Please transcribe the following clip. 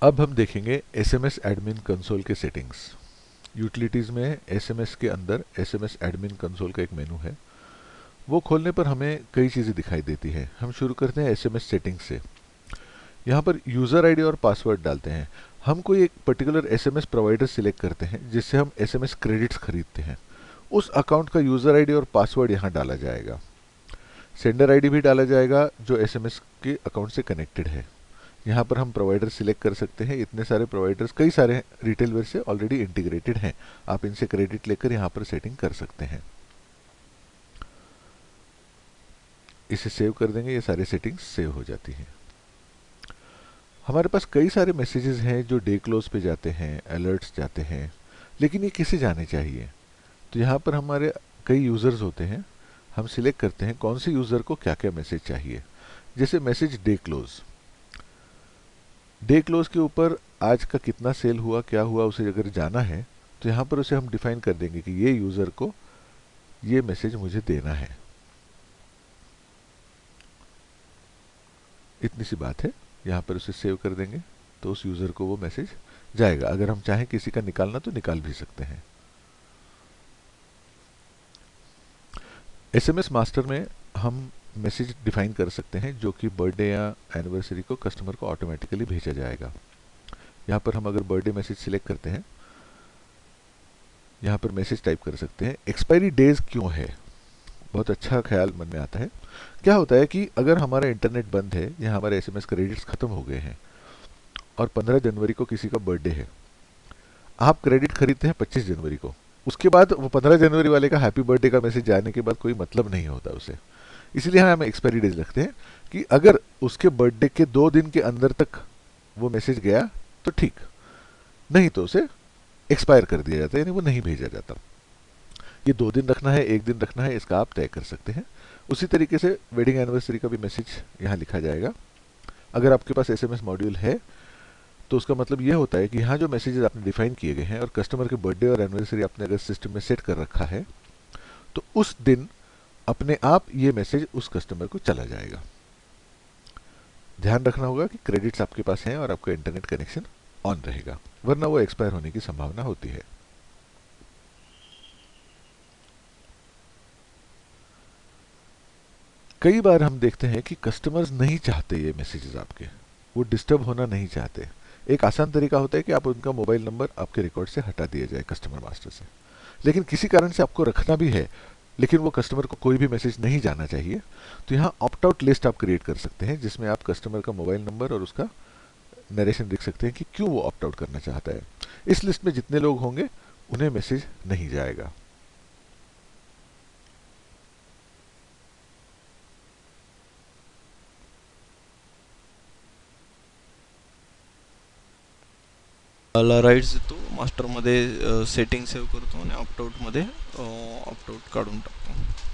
अब हम देखेंगे एसएमएस एडमिन कंसोल के सेटिंग्स। यूटिलिटीज़ में एसएमएस के अंदर एसएमएस एडमिन कंसोल का एक मेनू है, वो खोलने पर हमें कई चीज़ें दिखाई देती हैं। हम शुरू करते हैं एसएमएस सेटिंग्स से। यहाँ पर यूज़र आईडी और पासवर्ड डालते हैं। हम कोई एक पर्टिकुलर एसएमएस प्रोवाइडर सिलेक्ट करते हैं जिससे हम एसएमएस क्रेडिट्स खरीदते हैं। उस अकाउंट का यूज़र आईडी और पासवर्ड यहाँ डाला जाएगा। सेंडर आईडी भी डाला जाएगा जो एसएमएस के अकाउंट से कनेक्टेड है। यहाँ पर हम प्रोवाइडर सिलेक्ट कर सकते हैं। इतने सारे प्रोवाइडर्स, कई सारे रिटेल वेयर से ऑलरेडी इंटीग्रेटेड हैं। आप इनसे क्रेडिट लेकर यहाँ पर सेटिंग कर सकते हैं। इसे सेव कर देंगे, ये सारे सेटिंग्स सेव हो जाती हैं। हमारे पास कई सारे मैसेजेस हैं जो डे क्लोज पे जाते हैं, अलर्ट्स जाते हैं, लेकिन ये किसे जाने चाहिए? तो यहाँ पर हमारे कई यूज़र्स होते हैं। हम सिलेक्ट करते हैं कौन से यूज़र को क्या क्या मैसेज चाहिए। जैसे message day close, day close के ऊपर आज का कितना सेल हुआ, क्या हुआ, उसे अगर जाना है तो यहाँ पर उसे हम डिफाइन कर देंगे कि ये यूज़र को ये मैसेज मुझे देना है। इतनी सी बात है। यहाँ पर उसे सेव कर देंगे तो उस यूज़र को वो मैसेज जाएगा। अगर हम चाहें किसी का निकालना तो निकाल भी सकते हैं। एसएमएस मास्टर में हम मैसेज डिफाइन कर सकते हैं जो कि बर्थडे या एनिवर्सरी को कस्टमर को ऑटोमेटिकली भेजा जाएगा। यहाँ पर हम अगर बर्थडे मैसेज सिलेक्ट करते हैं, यहाँ पर मैसेज टाइप कर सकते हैं। एक्सपायरी डेज क्यों है? बहुत अच्छा ख्याल मन में आता है। क्या होता है कि अगर हमारा इंटरनेट बंद है या हमारे एसएमएस क्रेडिट्स खत्म हो गए हैं और 15 जनवरी को किसी का बर्थडे है, आप क्रेडिट खरीदते हैं 25 जनवरी को, उसके बाद वो 15 जनवरी वाले का हैप्पी बर्थडे का मैसेज जाने के बाद कोई मतलब नहीं होता उसे। इसलिए हम एक्सपायरी डेज रखते हैं कि अगर उसके बर्थडे के 2 दिन के अंदर तक वो मैसेज गया तो ठीक, नहीं तो उसे एक्सपायर कर दिया जाता है, यानी वो नहीं भेजा जाता। ये 2 दिन रखना है, 1 दिन रखना है, इसका आप तय कर सकते हैं। उसी तरीके से वेडिंग एनिवर्सरी का भी मैसेज यहाँ लिखा जाएगा। अगर आपके पास एसएमएस मॉड्यूल है तो उसका मतलब ये होता है कि यहाँ जो मैसेजेस आपने डिफाइन किए गए हैं और कस्टमर के बर्थडे और एनिवर्सरी आपने अगर सिस्टम में सेट कर रखा है तो उस दिन अपने आप ये मैसेज उस कस्टमर को चला जाएगा। ध्यान रखना होगा कि क्रेडिट्स आपके पास हैं और आपका इंटरनेट कनेक्शन ऑन रहेगा, वरना वो एक्सपायर होने की संभावना होती है। कई बार हम देखते हैं कि कस्टमर्स नहीं चाहते ये मैसेजेस आपके, वो डिस्टर्ब होना नहीं चाहते। एक आसान तरीका होता है कि आप उनका मोबाइल नंबर आपके रिकॉर्ड से हटा दिया जाए कस्टमर मास्टर से। लेकिन किसी कारण से आपको रखना भी है, लेकिन वो कस्टमर को कोई भी मैसेज नहीं जाना चाहिए, तो यहाँ ऑप्ट आउट लिस्ट आप क्रिएट कर सकते हैं जिसमें आप कस्टमर का मोबाइल नंबर और उसका नरेशन लिख सकते हैं कि क्यों वो ऑप्ट आउट करना चाहता है। इस लिस्ट में जितने लोग होंगे उन्हें मैसेज नहीं जाएगा। ला राईट्स देतो, मास्टरमध्ये सेटिंग सेव्ह करतो आणि ऑप्ट आउटमध्ये ऑप्ट आउट काढून टाकतो.